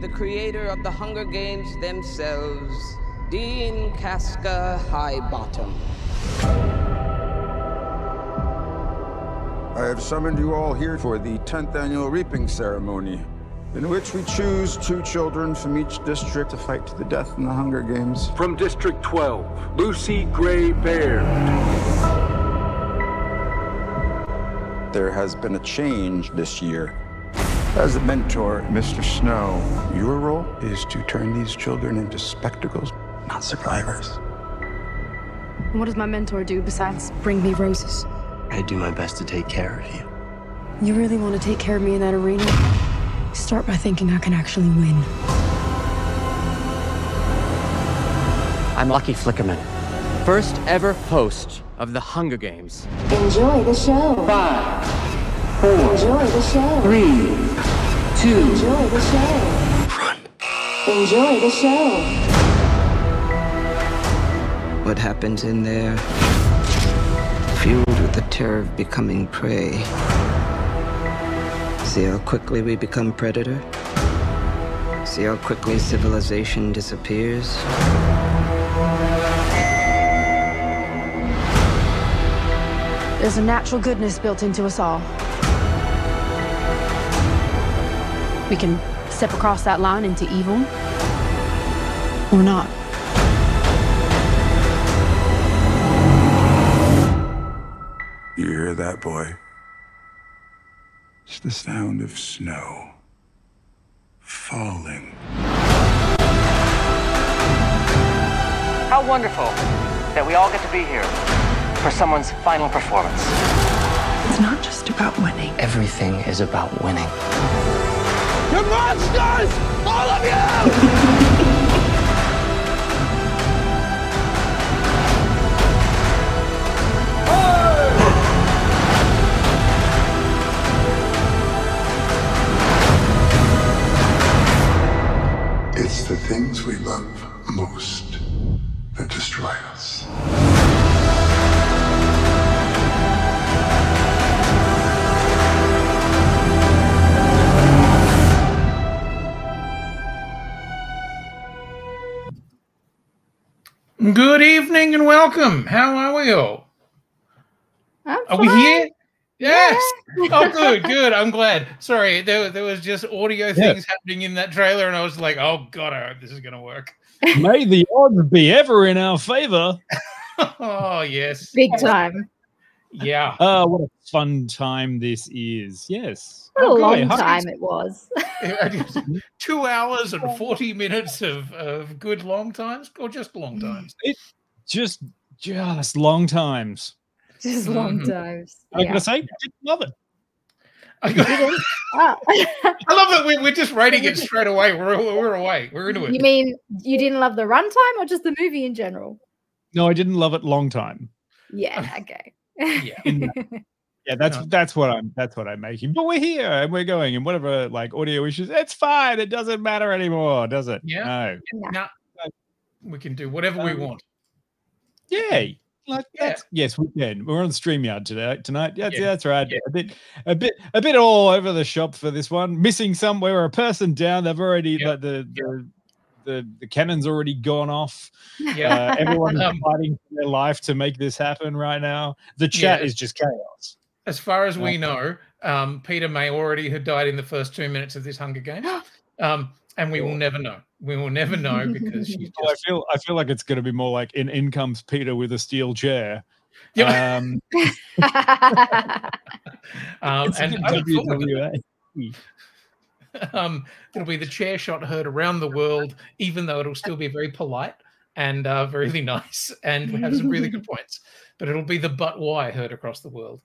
The creator of the Hunger Games themselves, Dean Casca Highbottom. I have summoned you all here for the 10th annual reaping ceremony, in which we choose 2 children from each district to fight to the death in the Hunger Games. From District 12, Lucy Gray Baird. There has been a change this year. As a mentor, Mr. Snow, your role is to turn these children into spectacles, not survivors. What does my mentor do besides bring me roses? I do my best to take care of you. You really want to take care of me in that arena? Start by thinking I can actually win. I'm Lucky Flickerman, first ever host of the Hunger Games. Enjoy the show. 5, 4, Enjoy the show. 3, 2. Enjoy the show. Run. Enjoy the show. What happens in there, fueled with the terror of becoming prey. See how quickly we become predator? See how quickly civilization disappears? There's a natural goodness built into us all. We can step across that line into evil, or not. You hear that, boy? It's the sound of snow falling. How wonderful that we all get to be here for someone's final performance. It's not just about winning. Everything is about winning. You're monsters! All of you! It's the things we love most that destroy us. Good evening and welcome. How are we all? Are we here? Yes. Yeah. Oh, good. I'm glad. Sorry, there was just audio things happening in that trailer, and I was like, oh, God, I hope this is going to work. May the odds be ever in our favor. Oh, yes. Big time. Yeah. What a fun time this is. Yes. What a long time it was. 2 hours and 40 minutes of good long times, or just long times? Just long times. Just long times. I gotta say, didn't love it. I love that we're just rating it straight away. We're away. We're into it. You mean you didn't love the runtime or just the movie in general? No, I didn't love it long time. Yeah. Okay. Yeah, that's what I'm making. But we're here and we're going, and whatever like audio issues, it's fine. It doesn't matter anymore, does it? Yeah. No. We can do whatever we want. Yay. Yes, we can. We're on StreamYard tonight. That's right. A bit all over the shop for this one. Missing somewhere, a person down. They've already the cannon's already gone off. Yeah, everyone's fighting for their life to make this happen right now. The chat is just chaos. As far as we know, Peter may already have died in the first 2 minutes of this Hunger Games. And we will never know. We will never know because she's just... I feel like it's going to be more like in comes Peter with a steel chair. Yeah. It'll be the chair shot heard around the world, even though it'll still be very polite and very nice and have some really good points. But it'll be the but why heard across the world.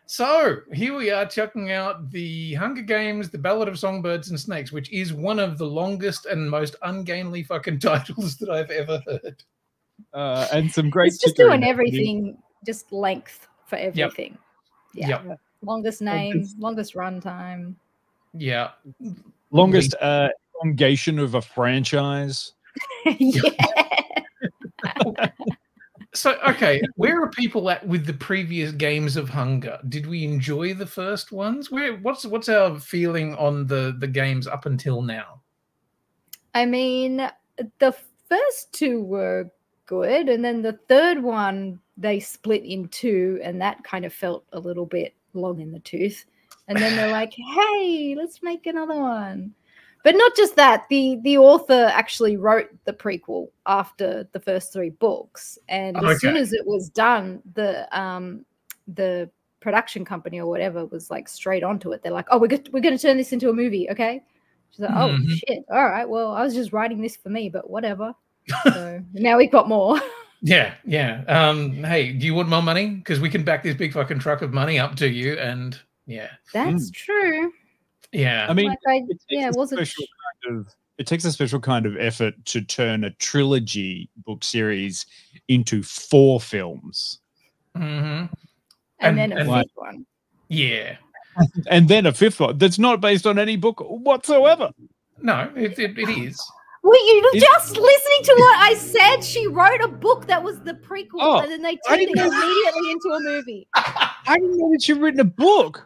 So here we are checking out the Hunger Games, the Ballad of Songbirds and Snakes, which is one of the longest and most ungainly fucking titles that I've ever heard. And some great. It's just doing everything, just length for everything. Yep. Yeah. Longest name, longest runtime. Yeah. Longest elongation of a franchise. Yeah. So, okay, where are people at with the previous games of Hunger? Did we enjoy the first ones? What's our feeling on the games up until now? I mean, the first two were good, and then the third one they split in two, and that kind of felt a little bit long in the tooth. And then they're like, "Hey, let's make another one." But not just that, the author actually wrote the prequel after the first three books, and as soon as it was done, the production company or whatever was like straight onto it. They're like, "Oh, we're going to turn this into a movie, okay?" She's like, "Oh shit! All right, well, I was just writing this for me, but whatever." So now we've got more. Yeah. Hey, do you want more money? Because we can back this big fucking truck of money up to you, and yeah, that's true. Yeah, I mean, it takes a special kind of effort to turn a trilogy book series into 4 films, and then a fifth one. Yeah, and then a 5th one that's not based on any book whatsoever. No, it is. Well, you're just listening to what I said. She wrote a book that was the prequel, and then they turned it immediately into a movie. I didn't know that she'd written a book.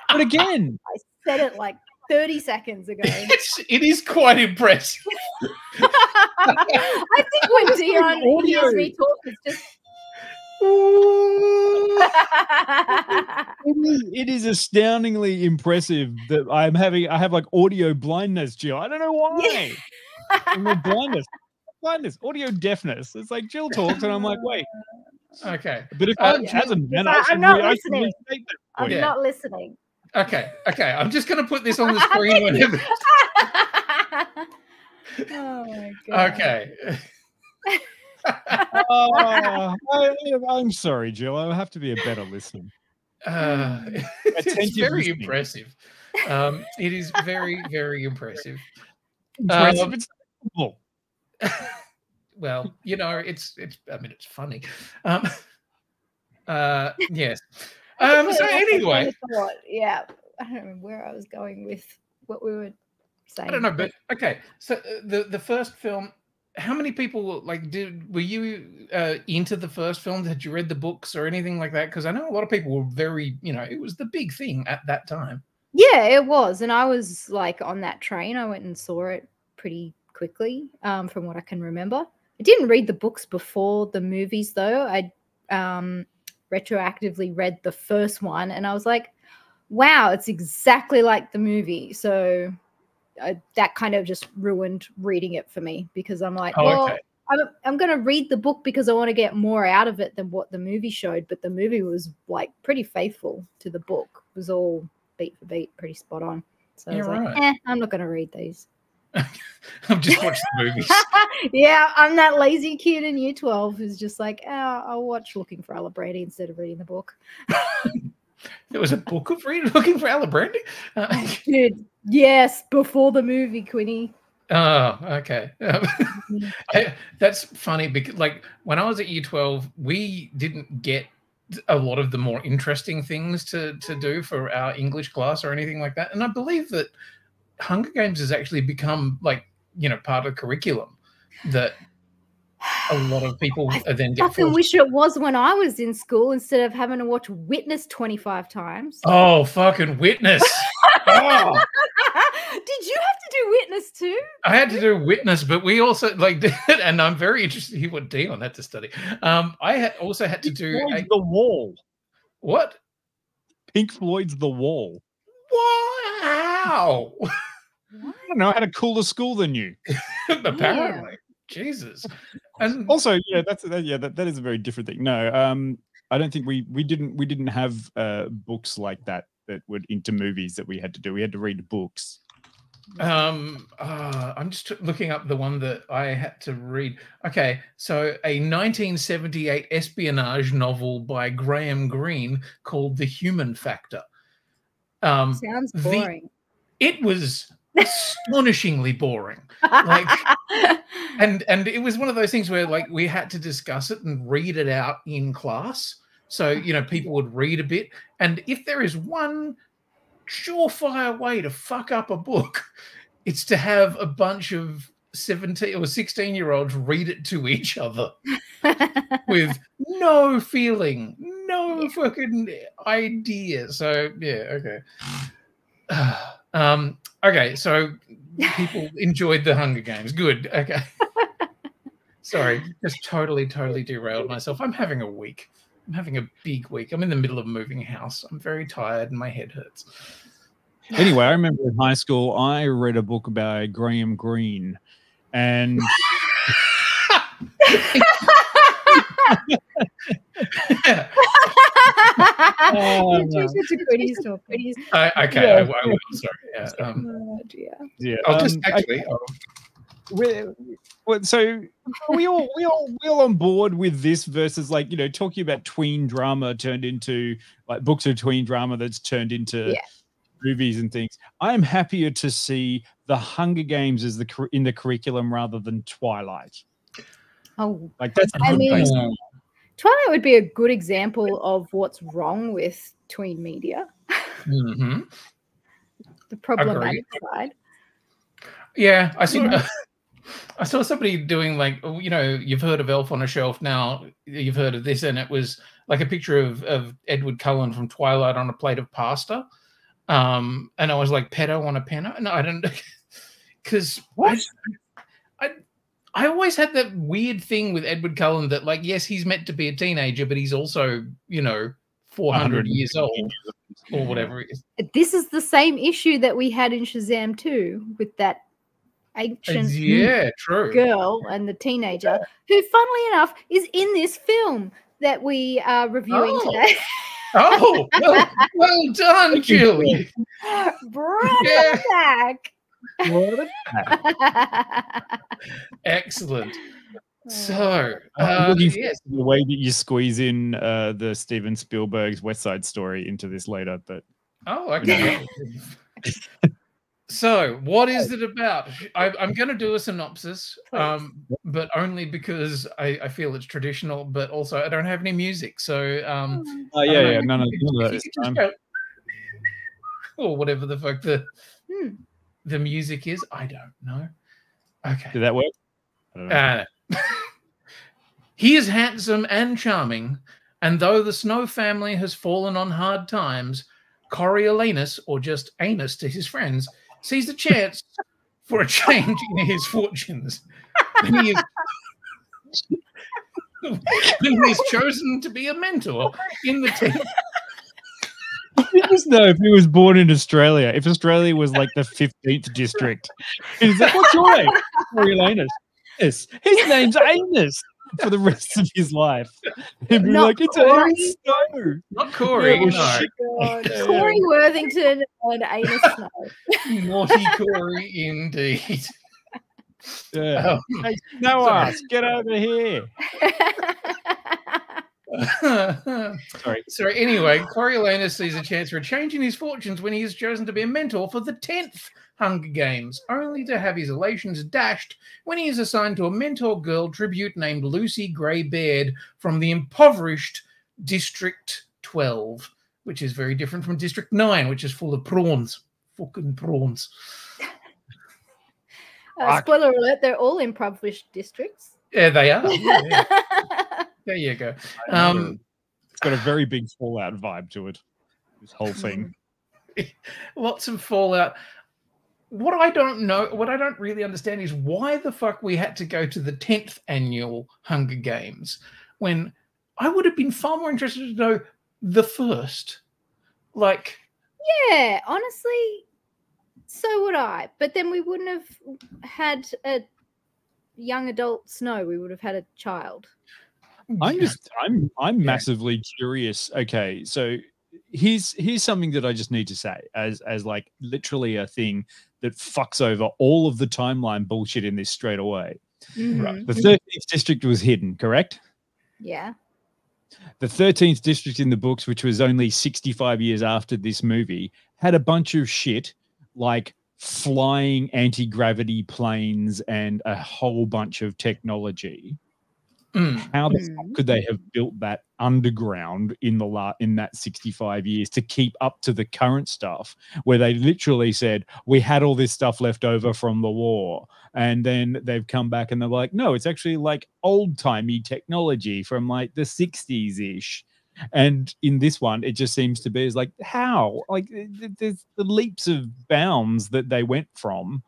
But again, I said it like 30 seconds ago. It is quite impressive. I think when Dion hears me talk, it's just. It is astoundingly impressive that I have like audio blindness, Jill. I don't know why. Blindness, audio deafness. It's like Jill talks, and I'm like, wait. Okay. But if I hasn't, then I'm not listening. I'm not listening. Okay. I'm just going to put this on the screen whenever. Oh my god. Okay. I'm sorry, Jill. I'll have to be a better listener. It's very impressive. It is very, very impressive. It's well, you know, it's. I mean, it's funny. Yes. So anyway, yeah, I don't remember where I was going with what we were saying. I don't know, but okay. So the first film, how many people were you into the first film? Had you read the books or anything like that? Because I know a lot of people were very, it was the big thing at that time. Yeah, it was, and I was like on that train. I went and saw it pretty quickly, from what I can remember. I didn't read the books before the movies, though. I retroactively read the first one, and I was like, wow, it's exactly like the movie. So that kind of just ruined reading it for me, because I'm like, I'm going to read the book because I want to get more out of it than what the movie showed. But the movie was like pretty faithful to the book. It was all beat for beat, pretty spot on. So I was like, I'm not going to read these. I'm just watching the movies. Yeah, I'm that lazy kid in year 12 who's just like, I'll watch Looking for Alibrandi instead of reading the book. There was a book of Looking for Alibrandi? Dude, yes, before the movie, Quinny. Oh, okay. That's funny because, when I was at year 12, we didn't get a lot of the more interesting things to do for our English class or anything like that. And I believe that Hunger Games has actually become part of the curriculum that a lot of people then get. I fucking wish it was when I was in school instead of having to watch Witness 25 times. Oh, fucking Witness. Oh. Did you have to do Witness too? I had to do Witness, but we also did it, and I'm very interested to hear what Dion had to study. I also had to do The Wall. What? Pink Floyd's The Wall. Wow. I don't know. I had a cooler school than you. Apparently. Yeah. Jesus. And also, that is a very different thing. No, I don't think we didn't have books like that were into movies that we had to do. We had to read books. I'm just looking up the one that I had to read. Okay, so a 1978 espionage novel by Graham Greene called The Human Factor. Sounds boring. It was astonishingly boring. And it was one of those things where we had to discuss it and read it out in class. So, people would read a bit. And if there is one surefire way to fuck up a book, it's to have a bunch of 17 or 16-year-olds read it to each other with no feeling, no fucking idea. So yeah, okay. Okay, so people enjoyed the Hunger Games. Good. Okay. Sorry, just totally derailed myself. I'm having a week. I'm having a big week. I'm in the middle of moving house. I'm very tired and my head hurts. Anyway, I remember in high school, I read a book by Graham Greene, and Okay, I will. Sorry. Yeah. I'll just actually. So are we all on board with this versus, like, you know, talking about tween drama turned into, like, books of tween drama that's turned into movies and things. I'm happier to see the Hunger Games as in the curriculum rather than Twilight. Oh, like that's. I mean, Twilight would be a good example of what's wrong with tween media. Mm-hmm. The problematic side. Yeah, I saw somebody doing, like, you know, you've heard of Elf on a Shelf now, you've heard of this, and it was like a picture of Edward Cullen from Twilight on a plate of pasta. And I was like, pedo on a penno? No, I don't, because I always had that weird thing with Edward Cullen that, like, yes, he's meant to be a teenager, but he's also, you know, 400 years old or whatever it is. This is the same issue that we had in Shazam 2 with that ancient girl and the teenager, who, funnily enough, is in this film that we are reviewing today. Oh, well done, Julie. Brought it back. Excellent. So, looking for the way that you squeeze in the Steven Spielberg's West Side Story into this later, but okay. So, what is it about? I'm going to do a synopsis, but only because I feel it's traditional, but also I don't have any music. So, none of that. Or whatever the fuck the music is. I don't know. Okay. Did that work? I don't know. He is handsome and charming, and though the Snow family has fallen on hard times, Coveryouranus, or just Anus to his friends, sees a chance for a change in his fortunes. He is chosen to be a mentor in the team. You just know if he was born in Australia, if Australia was like the 15th district. He's like, what's your name? Coveryouranus. Yes, his name's Anus for the rest of his life. He'd be like, it's Anus Snow. Not Corey. No. Corey Worthington and Anus Snow. Naughty Corey, indeed. Yeah. Hey, Noah, get over here. Sorry. Anyway, Coveryouranus sees a chance for a change in his fortunes when he is chosen to be a mentor for the 10th Hunger Games, only to have his elations dashed when he is assigned to a mentor girl tribute named Lucy Gray-Baird from the impoverished District 12, which is very different from District 9, which is full of prawns. Fucking prawns. Spoiler alert, they're all impoverished districts. Yeah, they are. Yeah. There you go. It's got a very big Fallout vibe to it, this whole thing. Lots of Fallout. What I don't really understand is why the fuck we had to go to the 10th annual Hunger Games when I would have been far more interested to know the first. Like, yeah, honestly, so would I. But then we wouldn't have had a young adult Snow. We would have had a child. I'm massively curious. Okay, so here's something that I just need to say as like literally a thing that fucks over all of the timeline bullshit in this straight away. Mm-hmm. Right. The 13th district was hidden, correct? Yeah. The 13th district in the books, which was only 65 years after this movie, had a bunch of shit like flying anti-gravity planes and a whole bunch of technology. How the fuck could they have built that underground in that 65 years to keep up to the current stuff, where they literally said we had all this stuff left over from the war, and then they've come back and they're like, no, it's actually like old-timey technology from like the 60s ish. And in this one, it just seems to be is like, how? Like, there's the leaps of bounds that they went from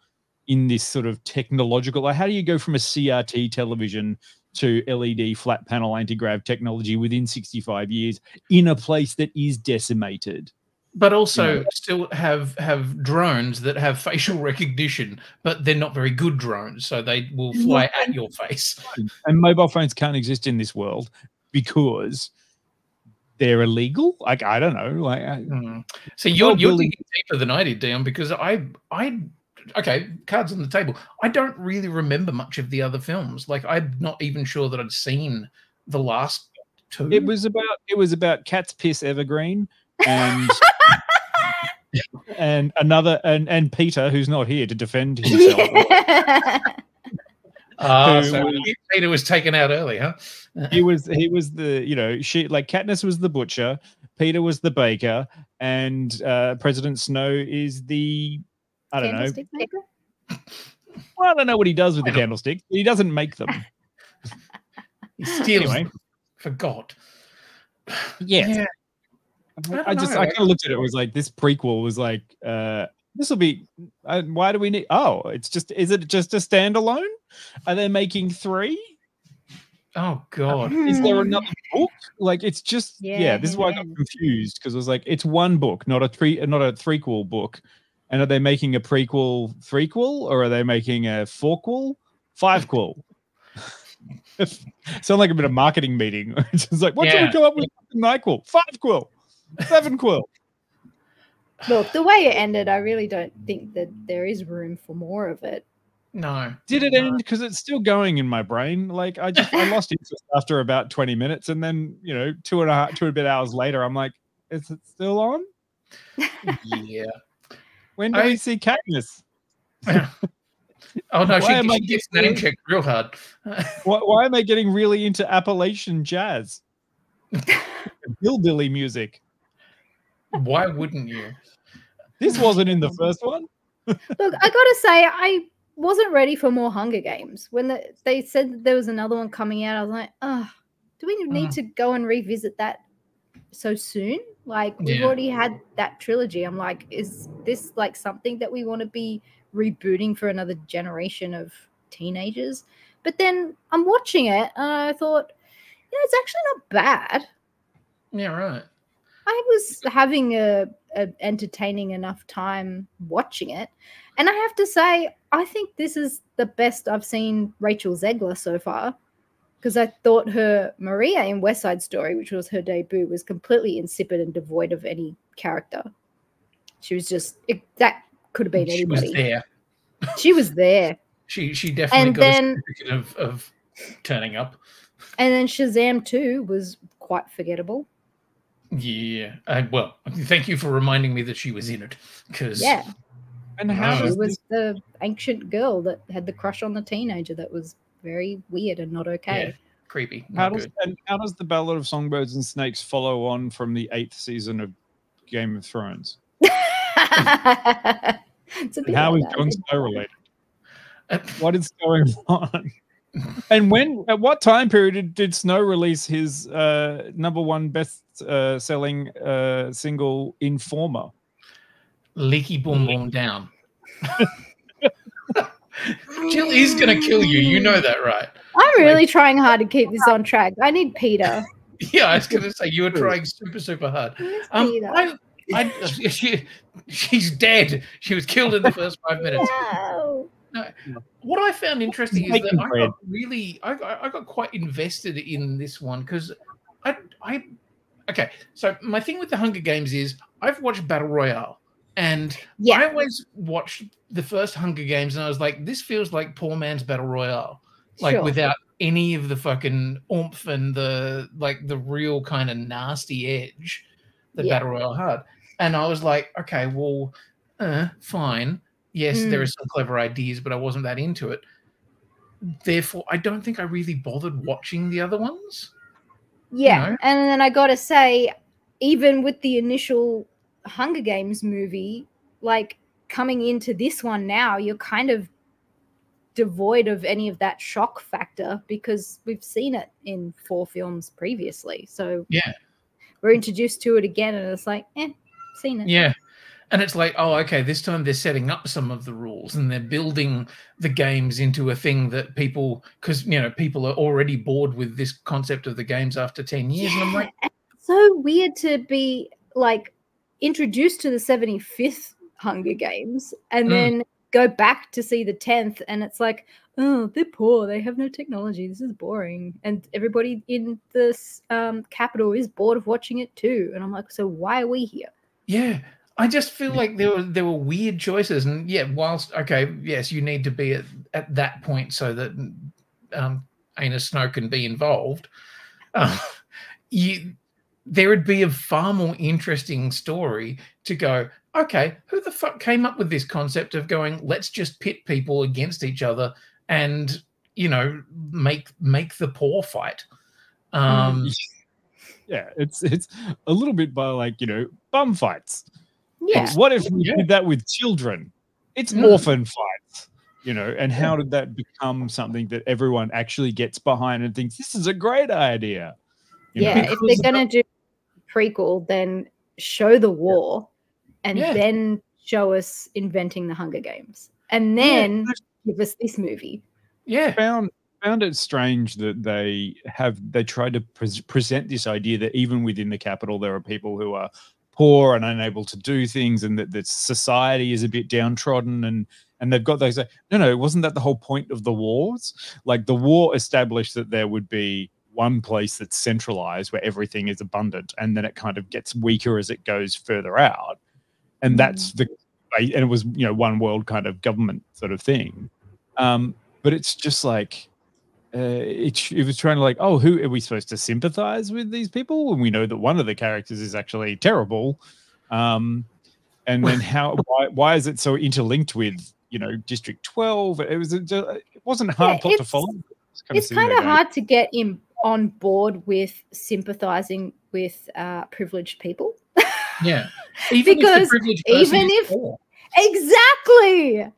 in this sort of technological. Like, how do you go from a CRT television to LED flat panel anti-grav technology within 65 years in a place that is decimated? But also still have drones that have facial recognition, but they're not very good drones, so they will fly at your face. And mobile phones can't exist in this world because they're illegal. Like, I don't know. Like, So you're digging deeper than I did, Dion, because okay, cards on the table. I don't really remember much of the other films. Like, I'm not even sure that I'd seen the last two. It was about Cat's Piss Evergreen and and Peter, who's not here to defend himself. So Peter was taken out early, huh? he was the, she, like, Katniss was the butcher, Peter was the baker, and President Snow is the, I don't know. Maker? Well, I don't know what he does with the candlesticks. He doesn't make them. He steals them for God. Yeah. I kind of looked at it. It was like, this prequel was like, this will be. Why do we need? Oh, is it just a standalone? Are they making 3? Oh God! Is there another book? Like, it's just This is why I got confused, because it was like, it's one book, not a threequel book. And are they making a prequel 3quel, or are they making a 4quel 5quel? Sound like a bit of marketing meeting. It's just like, what should we come up with? 9quel, 5quel, 7quel. Look, the way it ended, I really don't think that there is room for more of it. No. Did it end? Because it's still going in my brain. Like, I lost interest after about 20 minutes, and then 2 and a bit hours later, I'm like, is it still on? Yeah. When do we see Katniss? Oh no, she gets name checked real hard. Why am I getting really into Appalachian jazz? Hillbilly music. Why wouldn't you? This wasn't in the first one. Look, I gotta say, I wasn't ready for more Hunger Games. When they said that there was another one coming out, I was like, oh, do we need to go and revisit that so soon? Like, we've already had that trilogy. I'm like, is this like something that we want to be rebooting for another generation of teenagers? But then I'm watching it and I thought, it's actually not bad. Yeah, right. I was having a entertaining enough time watching it. And I have to say, I think this is the best I've seen Rachel Zegler so far. Because I thought her Maria in West Side Story, which was her debut, was completely insipid and devoid of any character. She was just, that could have been anybody. She was there. She was there. She definitely got a certificate of turning up. And then Shazam 2 was quite forgettable. Yeah. Well, thank you for reminding me that she was in it. And how she was the ancient girl that had the crush on the teenager that was very weird and not okay. Yeah, creepy. How does the Ballad of Songbirds and Snakes follow on from the 8th season of Game of Thrones? How is Jon Snow related? What is going on? And at what time period did Snow release his #1 best-selling single, Informer? Leaky Boom Boom Down. Jill is going to kill you. You know that, right? I'm really trying hard to keep this on track. I need Peter. Yeah, I was going to say, you were trying super hard. She's dead. She was killed in the first 5 minutes. No. What I found interesting is that I got quite invested in this one because okay, so my thing with the Hunger Games is I've watched Battle Royale. And I always watched the first Hunger Games and I was like, this feels like poor man's Battle Royale. Like without any of the fucking oomph and the real kind of nasty edge that Battle Royale had. And I was like, okay, well, fine. Yes, there are some clever ideas, but I wasn't that into it. therefore, I don't think I really bothered watching the other ones. Yeah, You know? and then I gotta say, even with the initial Hunger Games movie, like coming into this one now, you're kind of devoid of any of that shock factor because we've seen it in 4 films previously. So yeah, we're introduced to it again, and it's like, seen it. Yeah. And it's like, oh, okay, this time they're setting up some of the rules and they're building the games into a thing that people, because, you know, people are already bored with this concept of the games after 10 years. Yeah. And I'm like, it's so weird to be like introduced to the 75th Hunger Games and then go back to see the 10th. And it's like, oh, they're poor. They have no technology. This is boring. And everybody in this capital is bored of watching it too. And I'm like, so why are we here? Yeah. I just feel like there were weird choices, and whilst yes, you need to be at that point so that Anus Snow can be involved. There would be a far more interesting story to go. Okay, who the fuck came up with this concept of going? Let's just pit people against each other, and make the poor fight. Yeah, it's a little bit by like bum fights. Yeah. What if we did that with children? It's orphan fights, and how did that become something that everyone actually gets behind and thinks this is a great idea? If they're going to do prequel, then show the war and then show us inventing the Hunger Games and then give us this movie. Yeah. Found it strange that they tried to present this idea that even within the capital there are people who are poor and unable to do things, and that society is a bit downtrodden, and they've got those. No, wasn't that the whole point of the wars? Like the war established that there would be one place that's centralized where everything is abundant, and then it kind of gets weaker as it goes further out, and that's and it was one world kind of government sort of thing. But it's just like it was trying to like, oh, who are we supposed to sympathize with these people when we know that one of the characters is actually terrible? And then why is it so interlinked with District 12? It wasn't hard plot to follow. It's kind of hard to get on board with sympathizing with privileged people. Yeah, because even if exactly.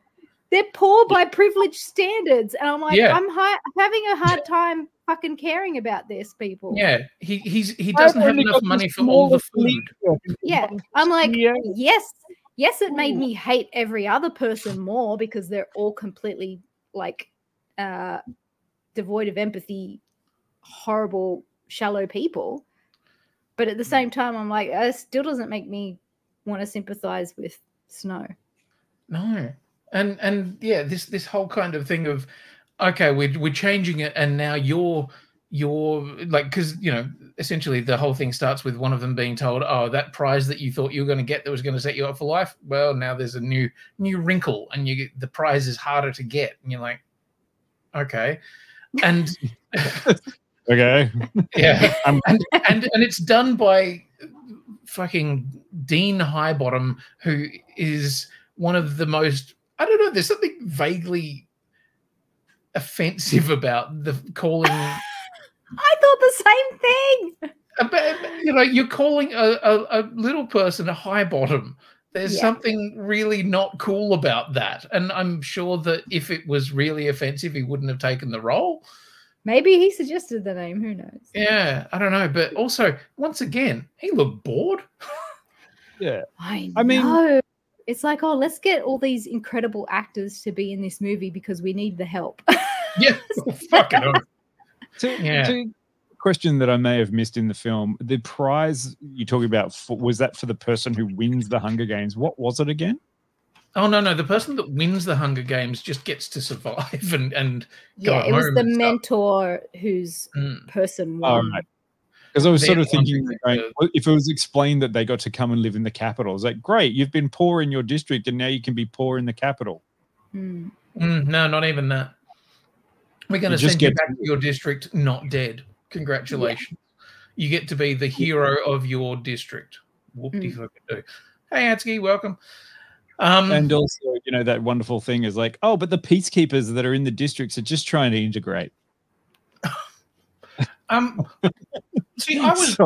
They're poor by privileged standards. And I'm like, I'm having a hard time fucking caring about this, people. Yeah, he doesn't have enough money for all the food. Yeah, I'm like, yes, it made me hate every other person more because they're all completely like devoid of empathy, horrible, shallow people. But at the same time, I'm like, it still doesn't make me want to sympathize with Snow. No. And this whole kind of thing of, okay, we're changing it, and now you're like, because essentially the whole thing starts with one of them being told, oh, that prize that you thought you were going to get that was going to set you up for life, well, now there's a new wrinkle, and the prize is harder to get, and you're like, okay, and okay, yeah, and it's done by fucking Dean Highbottom, who is one of the most, I don't know, there's something vaguely offensive about the calling. I thought the same thing. About, you're calling a little person a high bottom. There's something really not cool about that. And I'm sure that if it was really offensive, he wouldn't have taken the role. Maybe he suggested the name. Who knows? Yeah, I don't know. But also, once again, he looked bored. Yeah. I mean, it's like, oh, let's get all these incredible actors to be in this movie because we need the help. Yeah, fucking hell. To question that I may have missed in the film, the prize you're talking about, was that for the person who wins the Hunger Games? What was it again? Oh, no. The person that wins the Hunger Games just gets to survive and go home. Yeah, it was the mentor whose person won. Right. Because I was sort of thinking, if it was explained that they got to come and live in the capital, it's like, great, you've been poor in your district and now you can be poor in the capital. No, not even that. We're going to send you back to your district not dead. Congratulations. Yeah. You get to be the hero of your district. Whoop-de-fucking-do. Hey, Atsuki, welcome. And also, you know, that wonderful thing is like, oh, but the peacekeepers that are in the districts are just trying to integrate. See, I was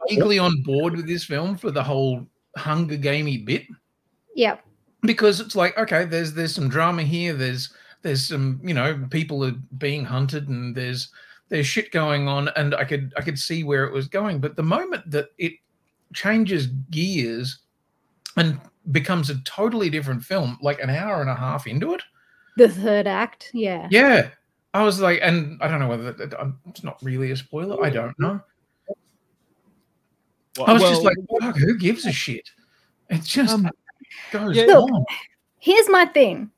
vaguely on board with this film for the whole Hunger Gamey bit. Yep. Because it's like, okay, there's some drama here. There's some, you know, people are being hunted, and there's shit going on, and I could see where it was going. But the moment that it changes gears and becomes a totally different film, like an hour and a half into it, the third act, yeah, I was like, and I don't know whether it's not really a spoiler. I don't know. I was just like, fuck, who gives a shit? It just goes on. Here's my thing.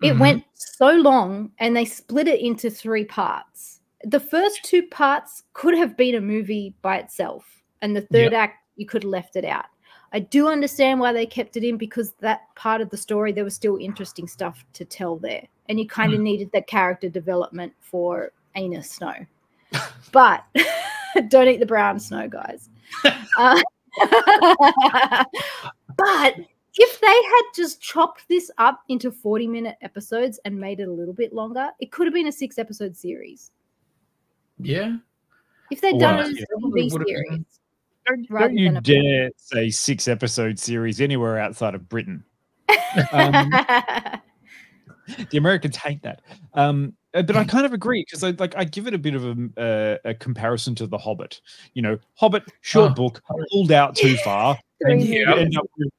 It went so long, and they split it into 3 parts. The first 2 parts could have been a movie by itself, and the third act, you could have left it out. I do understand why they kept it in, because that part of the story, there was still interesting stuff to tell there, and you kind of needed that character development for Anus Snow. But don't eat the brown snow, guys. But if they had just chopped this up into 40-minute episodes and made it a little bit longer, it could have been a 6-episode series. Yeah. If they'd done it as a TV series. Don't you dare say 6-episode series anywhere outside of Britain. The Americans hate that. But I kind of agree, because I give it a bit of a comparison to The Hobbit. You know, Hobbit, short book, pulled out too far, and you end up with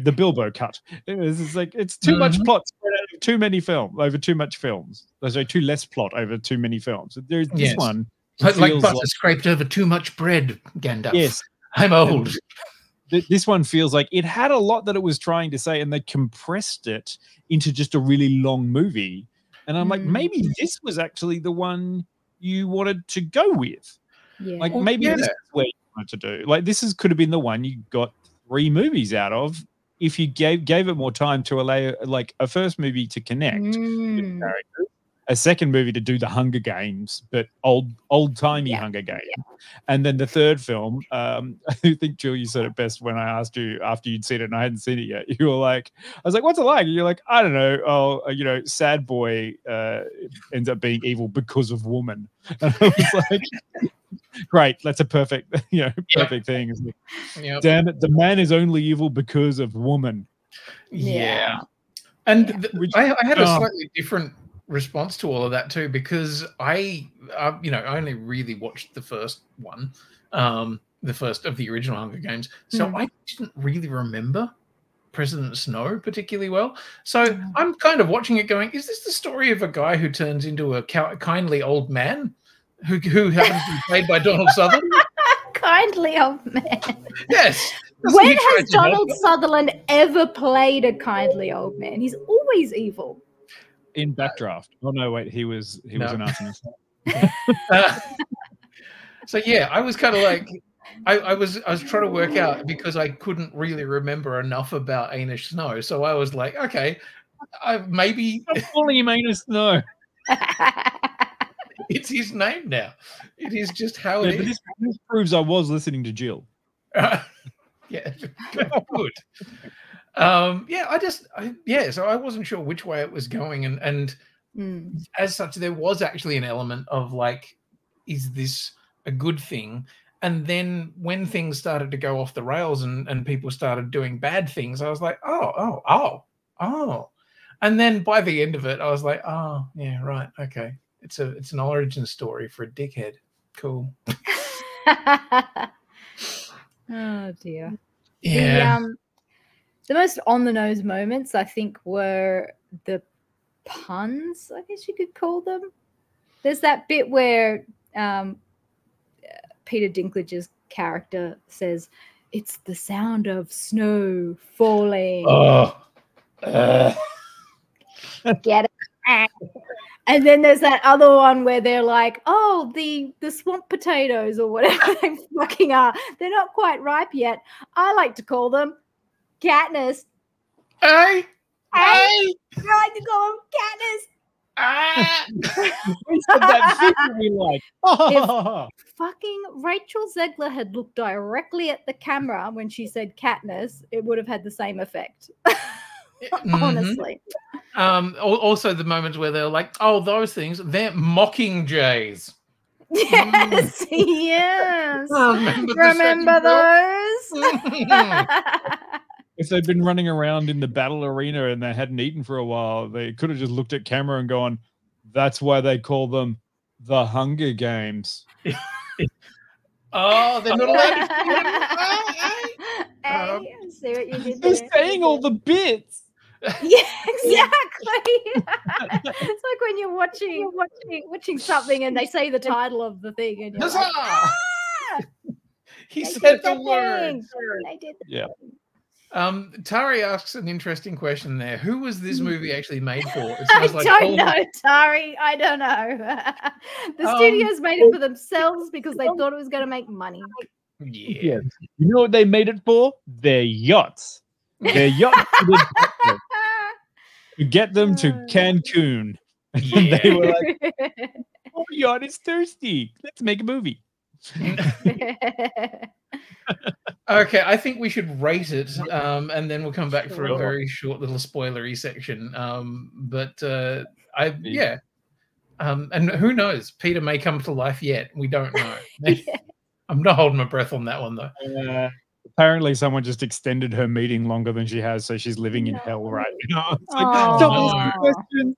the Bilbo cut. It's like, it's too much plot spread out of too many films over too much films. Sorry, too less plot over too many films. There's this one. Like butter scraped over too much bread, Gandalf. Yes. I'm old. This one feels like it had a lot that it was trying to say, and they compressed it into just a really long movie. And I'm like, maybe this was actually the one you wanted to go with. Yeah. Like, maybe this is where you wanted to do. Like, could have been the one you got 3 movies out of if you gave it more time to allow, like, a first movie to connect with characters, a second movie to do the Hunger Games, but old-timey Hunger Games. Yeah. And then the third film, I think, Jill, you said it best when I asked you after you'd seen it and I hadn't seen it yet. You were like, I was like, what's it like? And you're like, I don't know. Oh, you know, sad boy ends up being evil because of woman. And I was like, great, that's a perfect, perfect thing. Like, damn it, the man is only evil because of woman. Yeah. And I had a slightly different response to all of that too, because I only really watched the first one, the first of the original Hunger Games, so I didn't really remember President Snow particularly well. So I'm kind of watching it going, is this the story of a guy who turns into a kindly old man who happens to be played by Donald Sutherland? Kindly old man. Yes. When has Donald Sutherland ever played a kindly old man? He's always evil. In Backdraft. Oh no, wait, he was an arsonist. So yeah, I was kind of like, I was trying to work out, because I couldn't really remember enough about Anus Snow. So I was like, okay, maybe I'm calling him Anus Snow. It's his name now. It is just how it is. This proves I was listening to Jill. Yeah, good. So I wasn't sure which way it was going, and as such, there was actually an element of like, is this a good thing? And then when things started to go off the rails and people started doing bad things, I was like, oh. And then by the end of it, I was like, oh yeah, right, okay. It's an origin story for a dickhead. Cool. Oh dear. Yeah. The most on-the-nose moments, I think, were the puns, I guess you could call them. There's that bit where Peter Dinklage's character says, "It's the sound of snow falling." Get it? And then there's that other one where they're like, oh, the swamp potatoes or whatever they fucking are, they're not quite ripe yet. I like to call them Katniss. Hey! I like to call them Katniss. We said that secretly, like, if fucking Rachel Zegler had looked directly at the camera when she said Katniss, it would have had the same effect. Honestly. Also the moments where they're like, oh, those things, they're mocking jays. Yes, yes. Remember those? If they'd been running around in the battle arena and they hadn't eaten for a while, they could have just looked at camera and gone, that's why they call them the Hunger Games. Oh, they're not allowed to see what you did They're there. saying all the bits. Yeah, exactly. It's like when you're watching something and they say the title of the thing and you're like, ah! He said the word. They did the yeah. Tari asks an interesting question there. Who was this movie actually made for? It I sounds like don't know, Tari. I don't know. The studios made it for themselves because they thought it was going to make money. Yeah. You know what they made it for? Their yachts. Their yachts to get them to Cancun. Yeah. They were like, oh, yacht is thirsty. Let's make a movie. Okay, I think we should rate it, and then we'll come back for a very short little spoilery section. And who knows? Peter may come to life yet. We don't know. I'm not holding my breath on that one though. Apparently, someone just extended her meeting longer than she has, so she's living in hell right now. It's like, don't ask me questions.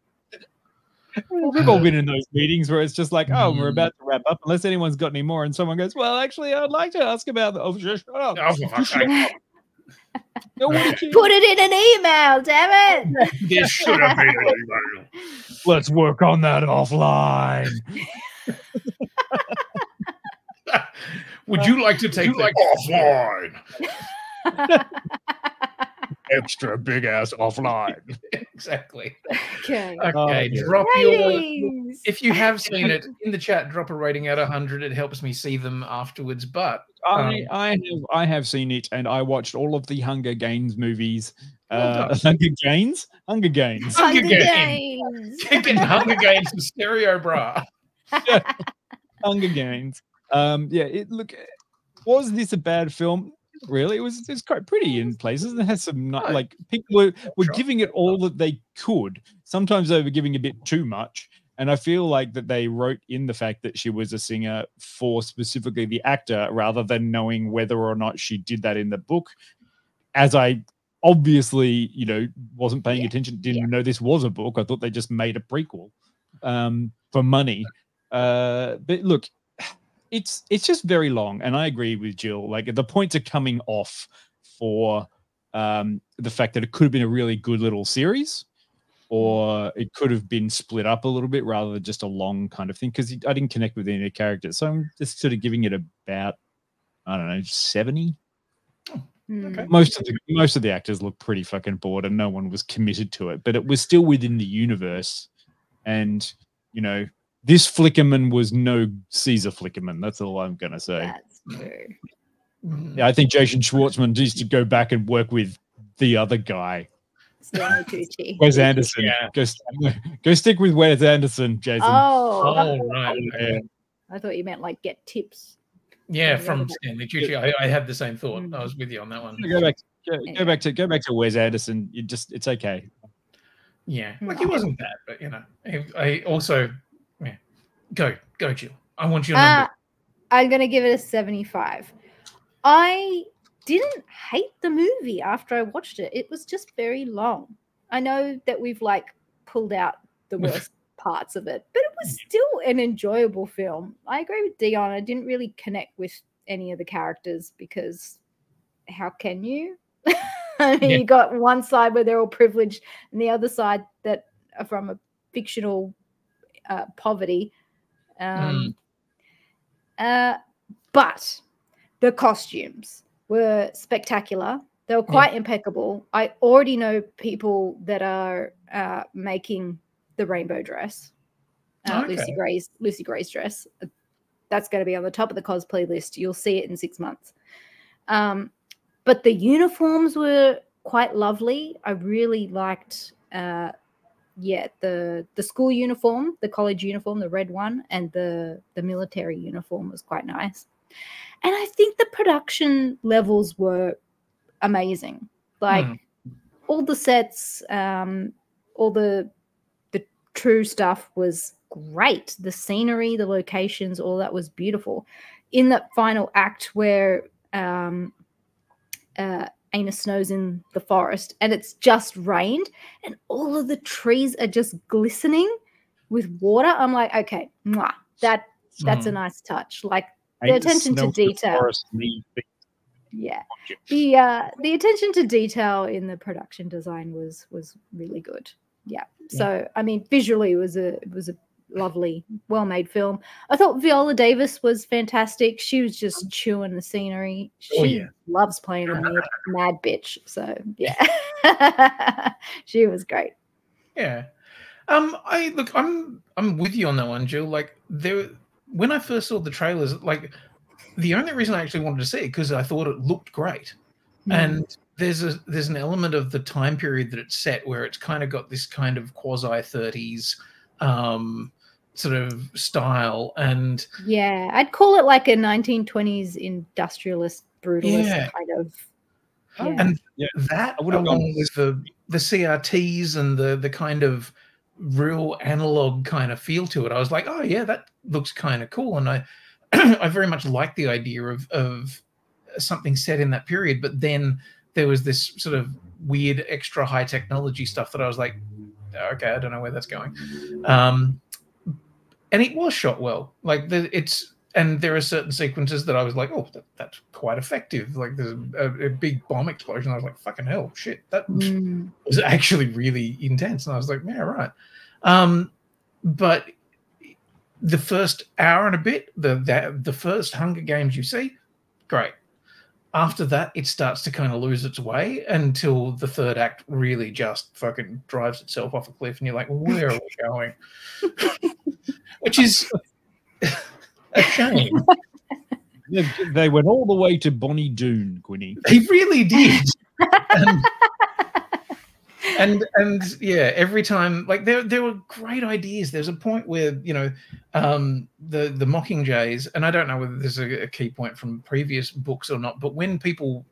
We've all been in those meetings where it's just like, oh, we're about to wrap up, unless anyone's got any more. And someone goes, well, actually, I'd like to ask about the. Oh, shut up. Put it in an email, damn it. This should have been an email. Let's work on that offline. Would you like to take that offline? Extra big ass offline. Exactly. Okay. Okay. Drop your. If you have seen it in the chat, drop a rating out of 100. It helps me see them afterwards. But I have seen it, and I watched all of the Hunger Games movies. Hunger Games. Hunger Games. Hunger Games and stereo bra. Hunger Games. Was this a bad film? Really, it was quite pretty in places. It has some like people were giving it all that they could. Sometimes they were giving a bit too much, and I feel like that they wrote in the fact that she was a singer for specifically the actor, rather than knowing whether or not she did that in the book. As I obviously, wasn't paying attention, didn't know this was a book. I thought they just made a prequel for money. But look. It's just very long, and I agree with Jill. Like, the points are coming off for the fact that it could have been a really good little series, or it could have been split up a little bit rather than just a long kind of thing, because I didn't connect with any of the characters. So I'm just sort of giving it about, I don't know, 70. Okay. Most of the actors look pretty fucking bored, and no one was committed to it, but it was still within the universe, and this Flickerman was no Caesar Flickerman. That's all I'm going to say. That's true. Yeah, I think Jason Schwartzman needs to go back and work with the other guy. Wes Anderson. Yeah. Go stick with Wes Anderson, Jason. Oh right. Yeah. I thought you meant like get tips. Yeah, from Stanley Tucci. I had the same thought. I was with you on that one. Go back to Wes Anderson. It's okay. Yeah, like he wasn't bad, but I also. Go, Jill. I want your number. I'm going to give it a 75. I didn't hate the movie after I watched it. It was just very long. I know that we've pulled out the worst parts of it, but it was still an enjoyable film. I agree with Dion. I didn't really connect with any of the characters because how can you? I mean, you got one side where they're all privileged and the other side that are from a fictional poverty. But the costumes were spectacular. They were quite impeccable. I already know people that are making the rainbow dress, Lucy Gray's dress. That's going to be on the top of the cosplay list. You'll see it in 6 months. But the uniforms were quite lovely. I really liked the school uniform, the college uniform, the red one, and the military uniform was quite nice. And I think the production levels were amazing. Like all the sets, all the true stuff was great. The scenery, the locations, all that was beautiful. In that final act where Anus Snow's in the forest and it's just rained and all of the trees are just glistening with water, I'm like, okay, that's a nice touch. Like the attention to detail. Yeah, the attention to detail in the production design was really good. Yeah. So I mean, visually it was a lovely, well-made film. I thought Viola Davis was fantastic. She was just chewing the scenery. She loves playing a mad bitch. So yeah, she was great. Yeah. I'm with you on that one, Jill. Like when I first saw the trailers, like the only reason I actually wanted to see it because I thought it looked great, and there's an element of the time period that it's set where it's kind of got this kind of quasi 30s sort of style, and I'd call it like a 1920s industrialist brutalist kind of. And that along with the CRTs and the kind of real analog kind of feel to it, I was like, oh yeah, that looks kind of cool, and I I very much like the idea of something set in that period, but then there was this sort of weird extra high technology stuff that I was like, okay, I don't know where that's going. And it was shot well. Like and there are certain sequences that I was like, oh, that's quite effective. Like there's a big bomb explosion. I was like, fucking hell, shit. That was actually really intense. And I was like, yeah, right. But the first hour and a bit, the first Hunger Games you see, great. After that, it starts to kind of lose its way until the third act really just fucking drives itself off a cliff, and you're like, where are we going? Which is a shame. They went all the way to Bonnie Doon, Quinny. They really did. And yeah, every time, like there were great ideas. There's a point where the Mockingjays, and I don't know whether this is a key point from previous books or not, but when people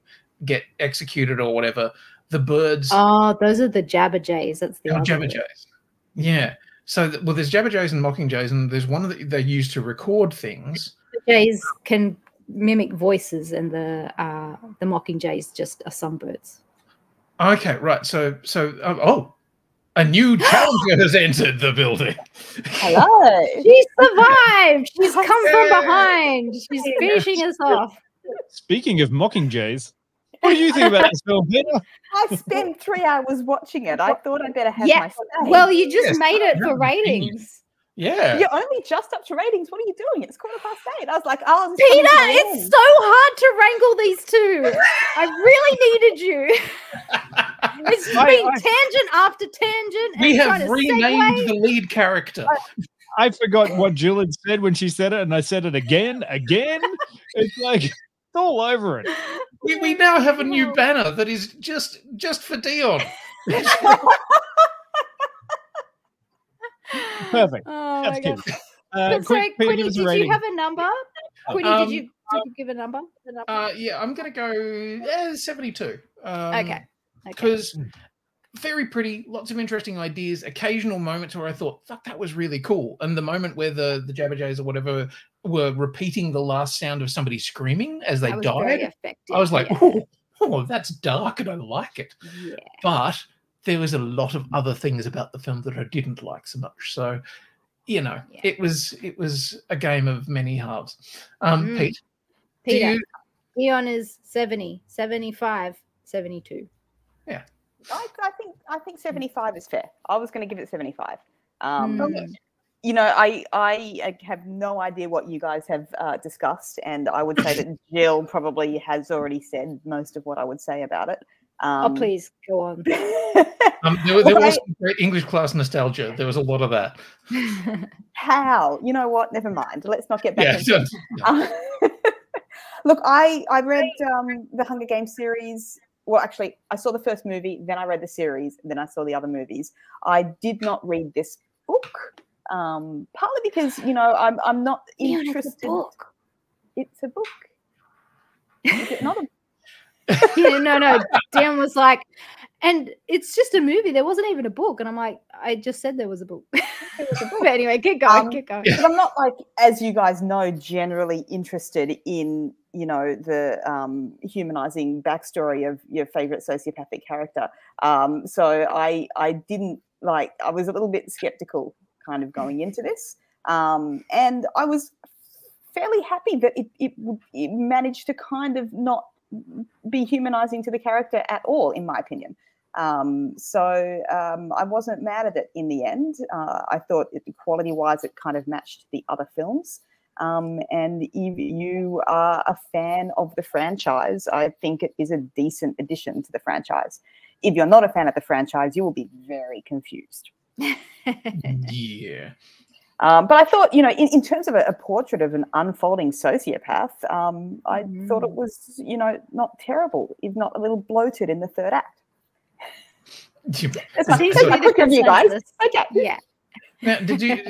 get executed or whatever, the birds. Oh, those are the Jabberjays. That's the other Jabberjays. Yeah. So there's Jabberjays and Mockingjays, and there's one that they use to record things. The Jays can mimic voices, and the Mockingjays just are songbirds. Okay, right. So, a new challenger has entered the building. Hello. She survived. She's come from behind. She's finishing us off. Speaking of Mockingjays, what do you think about this film, Peter? I spent 3 hours watching it. I thought I'd better have my say. Well, you just made it for ratings. Yeah. You're only just up to ratings. What are you doing? It's 8:15. I was like, oh, Peter, it's so hard to wrangle these two. I really needed you. It's been tangent after tangent. We have renamed the lead character. I forgot what Jill had said when she said it, and I said it again. It's like it's all over it. We now have a new banner that is just for Dion. Perfect. Oh That's my God. Sorry, Quinny, did you have a number? Quinny, did you give a number? Yeah, I'm going to go 72. Okay. Because very pretty, lots of interesting ideas, occasional moments where I thought, fuck, that was really cool. And the moment where the Jabberjays or whatever were repeating the last sound of somebody screaming as they died, I was like, oh, that's dark and I like it. Yeah. But there was a lot of other things about the film that I didn't like so much. So, it was a game of many halves. Pete? Peter, Dion is 70, 75, 72. Yeah. I think 75 is fair. I was going to give it 75. Okay. I have no idea what you guys have discussed, and I would say that Jill probably has already said most of what I would say about it. Please go on. There was some great English class nostalgia. There was a lot of that. How? You know what? Never mind. Let's not get back into it. Look, I read the Hunger Games series. Well, actually, I saw the first movie, then I read the series, then I saw the other movies. I did not read this book, partly because, I'm not interested. It's a book. It's a book. Is it not a Yeah, no. Dan was like, And it's just a movie. There wasn't even a book. And I'm like, I just said there was a book. But anyway, keep going. But I'm not, like, as you guys know, generally interested in, you know, the humanizing backstory of your favorite sociopathic character. So I didn't, like, I was a little bit skeptical kind of going into this. And I was fairly happy that it managed to kind of not be humanizing to the character at all, in my opinion. So I wasn't mad at it in the end. I thought quality-wise it kind of matched the other films. And if you are a fan of the franchise, I think it is a decent addition to the franchise. If you're not a fan of the franchise, you will be very confused. Yeah. But I thought, you know, in terms of a portrait of an unfolding sociopath, I thought it was, you know, not terrible, if not a little bloated in the third act. That's my quick review, guys. Okay. Yeah. Now,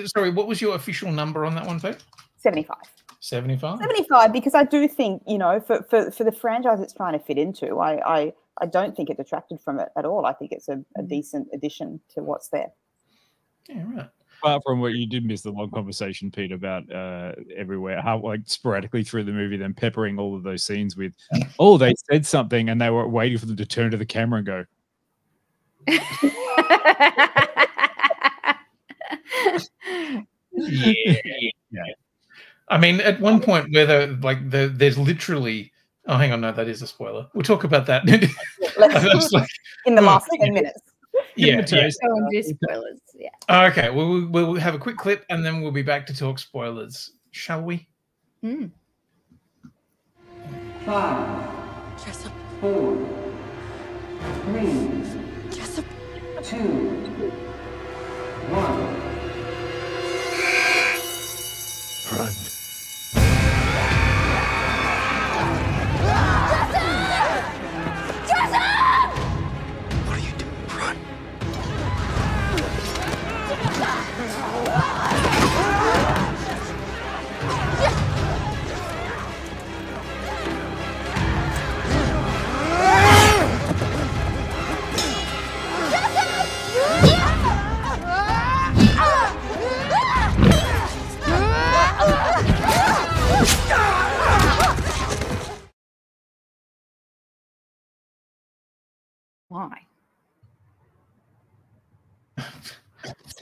sorry, what was your official number on that one, Pete? 75. 75? 75, because I do think, you know, for the franchise it's trying to fit into, I don't think it detracted from it at all. I think it's a decent addition to what's there. Yeah, right. Apart from what you did miss the long conversation, Pete, about everywhere, how like sporadically through the movie, then peppering all of those scenes with, oh, they said something, and they were waiting for them to turn to the camera and go. Yeah. I mean, at one point where there's literally. Oh, hang on, no, that is a spoiler. We'll talk about that in the last 10 minutes. Yeah. Spoilers. Yeah. Okay, we'll have a quick clip and then we'll be back to talk spoilers. Shall we? 5, 4, 3, 2, 1. Run. What are you doing? Run. Why?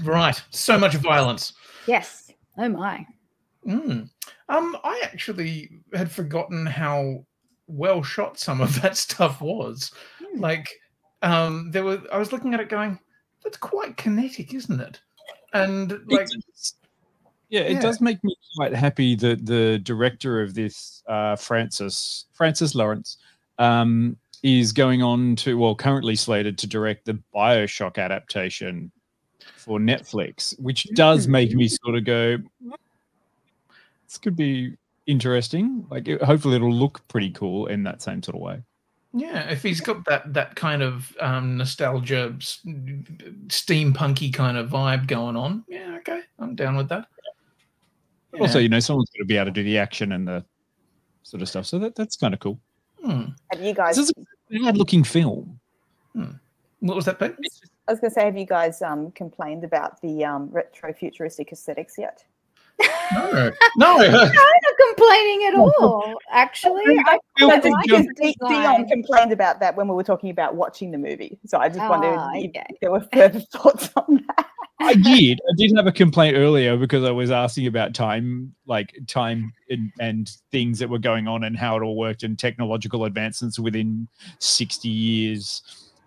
Right. So much violence. Yes. Oh my. I actually had forgotten how well shot some of that stuff was. Like, I was looking at it going, that's quite kinetic, isn't it? And like, it does make me quite happy that the director of this, Francis Lawrence, is going on to, well, currently slated to direct the BioShock adaptation for Netflix, which does make me sort of go, this could be interesting. Like, hopefully it'll look pretty cool in that same sort of way. Yeah, if he's got that kind of nostalgia, steampunky kind of vibe going on, yeah, okay, I'm down with that. Yeah. Also, you know, someone's got to be able to do the action and the sort of stuff, so that's kind of cool. Have you guys? This is a bad-looking film. What was that, Pete? I was going to say, have you guys complained about the retro futuristic aesthetics yet? No. I'm not complaining at all, actually. Dion complained about that when we were talking about watching the movie. So I just wondered if there were further thoughts on that. I did have a complaint earlier because I was asking about time and things that were going on and how it all worked and technological advancements within 60 years.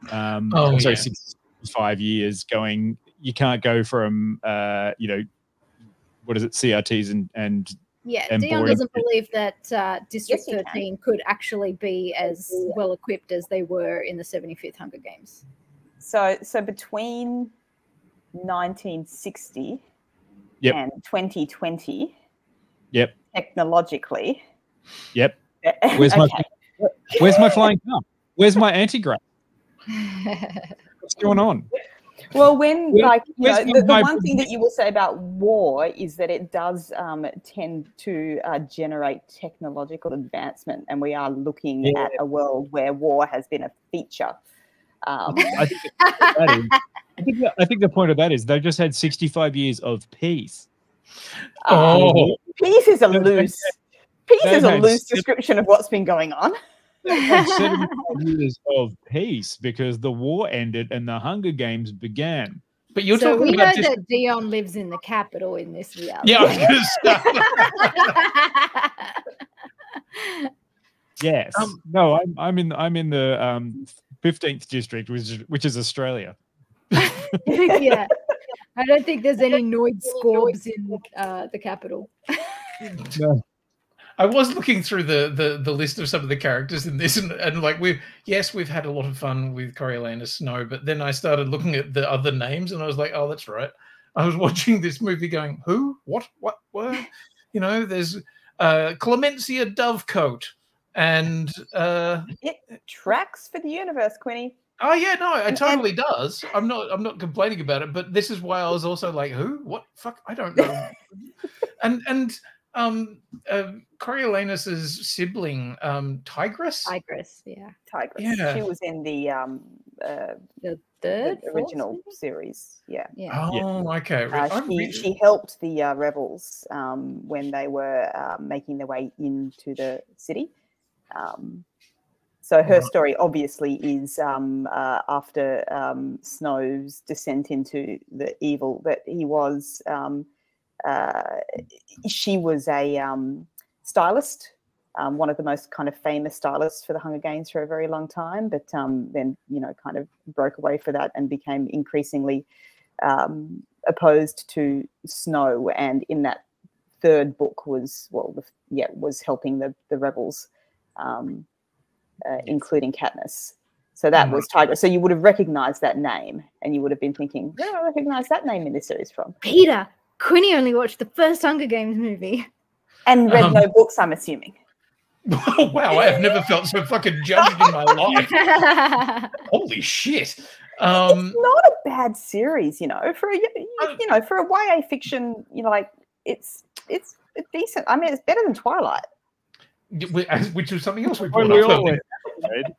65 years going, you can't go from, what is it, CRTs and Dion doesn't believe that District 13 could actually be as well equipped as they were in the 75th Hunger Games. So between 1960 and 2020, technologically, where's my flying car? Where's my anti-grav? What's going on? Well, when the one thing that you will say about war is that it does tend to generate technological advancement, and we are looking at a world where war has been a feature. I think the point of that is they just had 65 years of peace. Peace is a loose description of what's been going on. They had 75 years of peace because the war ended and the Hunger Games began. But you're so talking we about know that Dion lives in the capital in this reality. Yeah, I was gonna say. Yes. No, I'm in the 15th district, which is Australia. Yeah. I don't think there's any Noid scorbs in the capital. No. I was looking through the list of some of the characters in this, and like we've had a lot of fun with Coveryouranus Snow, but then I started looking at the other names, and I was like, oh, that's right. I was watching this movie, going, who, what? You know, there's Clemencia Dovecote, and it tracks for the universe, Quinny. Oh yeah, no, it totally does. I'm not complaining about it, but this is why I was also like, who, what, fuck, I don't know, and. Coriolanus's sibling, Tigris. Tigris. Yeah. Yeah. She was in the third, original series. Yeah. Oh, okay. She helped the rebels when they were making their way into the city. So her story obviously is after Snow's descent into the evil that he was. She was a stylist, one of the most kind of famous stylists for the Hunger Games for a very long time, but then, you know, kind of broke away for that and became increasingly opposed to Snow. And in that third book was helping the rebels, including Katniss. So that was Tigris. So you would have recognized that name, and you would have been thinking, where do I recognize that name in this series from? Peter, Quinny only watched the first Hunger Games movie. And read no books, I'm assuming. Wow, I have never felt so fucking judged in my life. Holy shit. It's not a bad series, you know, for a YA fiction, you know, like it's decent. I mean, it's better than Twilight. Which was something else we brought up.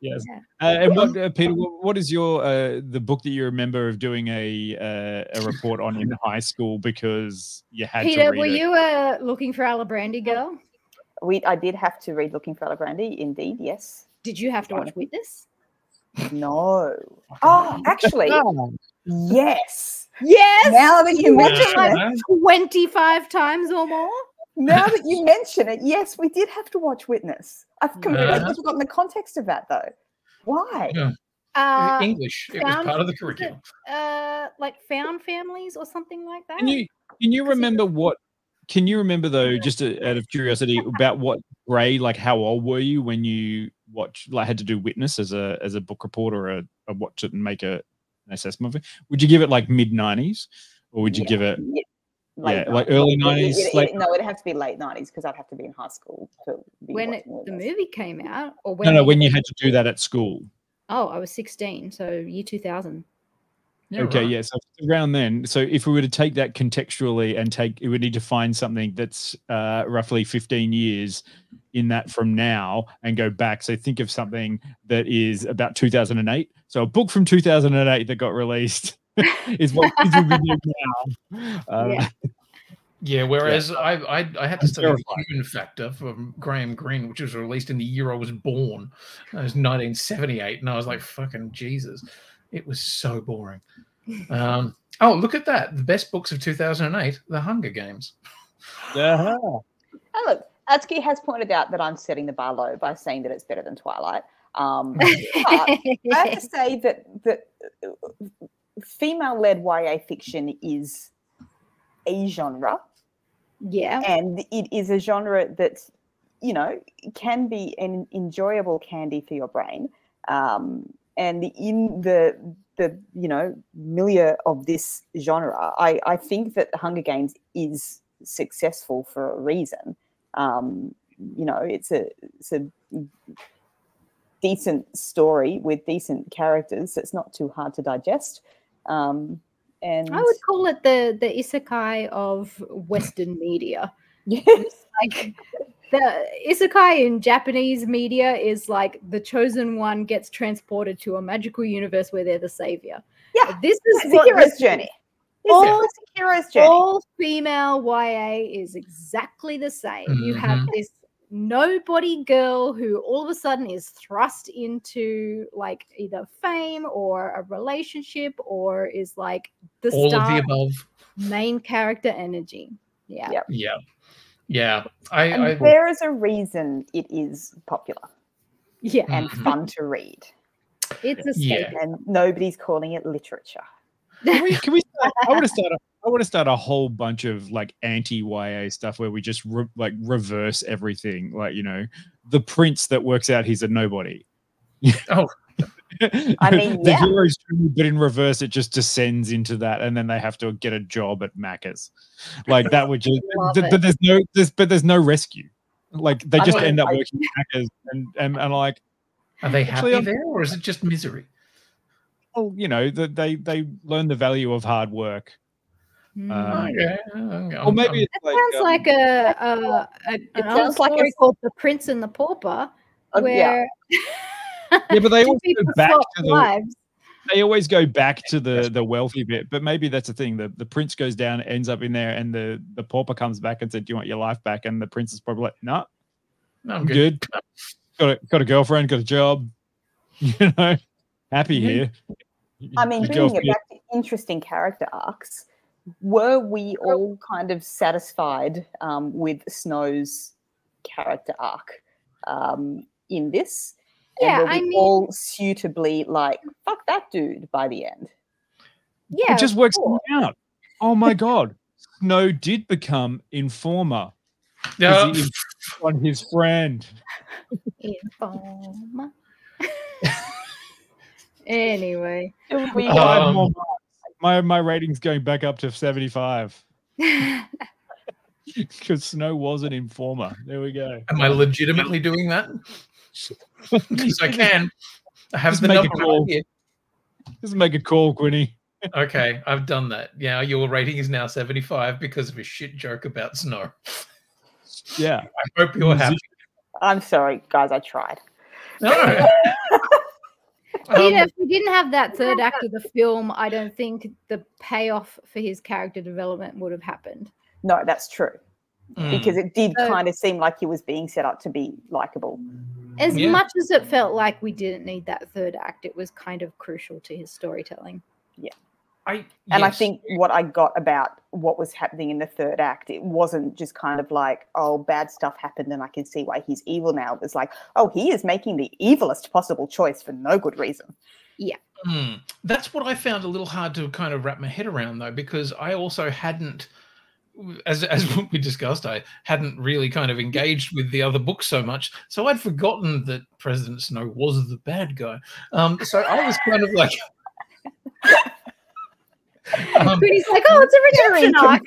Yes. And what, Peter, what is your the book that you remember of doing a report on in high school because you had Peter, to read were it? you looking for Alibrandi girl? I did have to read Looking for Alibrandi, indeed, yes. Did you have to watch Witness? No. Oh, actually, yes. Yes. Now that you mention it, like 25 times or more. Now that you mention it, yes, we did have to watch Witness. I've completely forgotten the context of that, though. Why? English. It was part of the curriculum. Like Found Families or something like that. Can you remember what? Can you remember though, just out of curiosity, about what grade? Like, how old were you when you had to do Witness as a book report or a watch it and make an assessment of it? Would you give it like mid-90s, or would you give it? Like early 90s. No, it'd have to be late 90s because I'd have to be in high school to be when the movie came out, or when? No, when you had to do that at school. Oh, I was 16, so year 2000. Yeah, okay, right. Yeah, so around then. So if we were to take that contextually and we would need to find something that's roughly 15 years in that from now and go back. So think of something that is about 2008. So a book from 2008 that got released. Is what kids would be doing now. Whereas I had to study the Human Factor from Graham Greene, which was released in the year I was born. It was 1978, and I was like, fucking Jesus. It was so boring. Oh, look at that. The best books of 2008, The Hunger Games. Oh, look, Atsuki has pointed out that I'm setting the bar low by saying that it's better than Twilight. But I have to say that female-led YA fiction is a genre. Yeah. And it is a genre that's, you know, can be an enjoyable candy for your brain. And in the you know, milieu of this genre, I think that The Hunger Games is successful for a reason. You know, it's a decent story with decent characters. It's not too hard to digest. And I would call it the isekai of Western media. Yes. Like The isekai in Japanese media is like the chosen one gets transported to a magical universe where they're the savior. Yeah, this is it's a hero's journey. It's a hero's journey. All female YA is exactly the same. You have this nobody girl who all of a sudden is thrust into like either fame or a relationship or is like the all star of the above main character energy. Yeah. And there is a reason it is popular. Yeah. And fun to read. It's a staple. And nobody's calling it literature. Can we start, I want to start a whole bunch of like anti-YA stuff where we just reverse everything. Like, you know, the prince that works out he's a nobody. Oh, I mean, the hero's journey, but in reverse, it just descends into that, and then they have to get a job at Macca's. Like that would just, but there's no rescue. Like they just end up working at Macca's, and like, are they happy there, or is it just misery? Well, you know, they learn the value of hard work. Or maybe it sounds like a story called The Prince and the Pauper, where but they always go back to they always go back to the wealthy bit. But maybe that's the thing. The prince goes down, ends up in there, and the pauper comes back and said, "Do you want your life back?" And the prince is probably like, "No, I'm good. Got a girlfriend, got a job, you know, happy here." I mean, bringing it back to interesting character arcs, were we all kind of satisfied with Snow's character arc in this? Yeah, and were we all suitably like, fuck that dude by the end? Yeah, it just works out. Oh my god, Snow did become informer. Yeah, on his friend. Informer. Anyway, my rating's going back up to 75 because Snow was an informer. There we go. Am I legitimately doing that? Because I can. I have the number right here. Just make a call, Quinny. Okay, I've done that. Yeah, your rating is now 75 because of a shit joke about Snow. Yeah. I hope you're happy. I'm sorry, guys. I tried. No. If we didn't have that third act of the film, I don't think the payoff for his character development would have happened. No, that's true. Because it did kind of seem like he was being set up to be likable. As much as it felt like we didn't need that third act, it was kind of crucial to his storytelling. Yeah. I think what I got about what was happening in the third act, it wasn't just kind of like, oh, bad stuff happened and I can see why he's evil now. It was like, oh, he is making the evilest possible choice for no good reason. Yeah. That's what I found a little hard to kind of wrap my head around, though, because I also hadn't, as we discussed, I hadn't really kind of engaged with the other books so much. So I'd forgotten that President Snow was the bad guy. So I was kind of like... Quinny's like, oh, it's a redemption arc.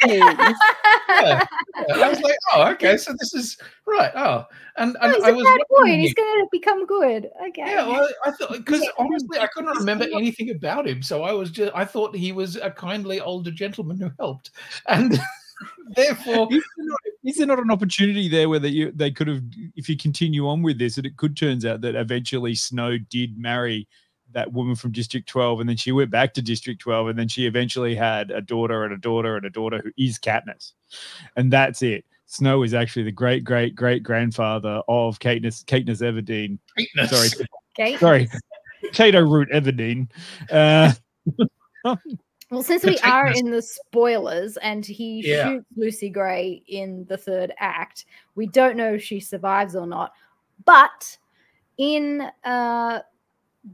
I was like, oh, okay, so this is right. Oh, and he's I a was bad boy, and he's going to become good. Okay. Yeah, well, I thought, because honestly, I couldn't remember anything about him, so I thought he was a kindly older gentleman who helped, and therefore, is there not an opportunity there where they could have, if you continue on with this, and it could turns out that eventually Snow did marry that woman from District 12, and then she went back to District 12, and then she eventually had a daughter and a daughter and a daughter who is Katniss, and that's it. Snow is actually the great grandfather of Katniss Everdeen. Sorry, Cato Root Everdeen. Well, since we are in the spoilers, and he shoots Lucy Gray in the third act, we don't know if she survives or not. But in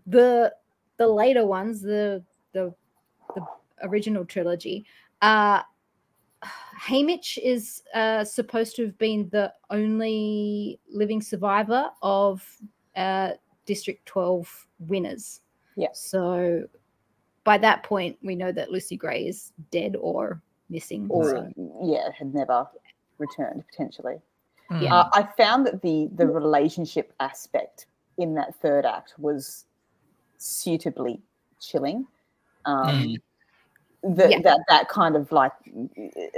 the later ones, the original trilogy, Haymitch is supposed to have been the only living survivor of District 12 winners. Yeah. So by that point, we know that Lucy Gray is dead or missing. Or had never returned potentially. Yeah. I found that the relationship aspect in that third act was suitably chilling. That kind of like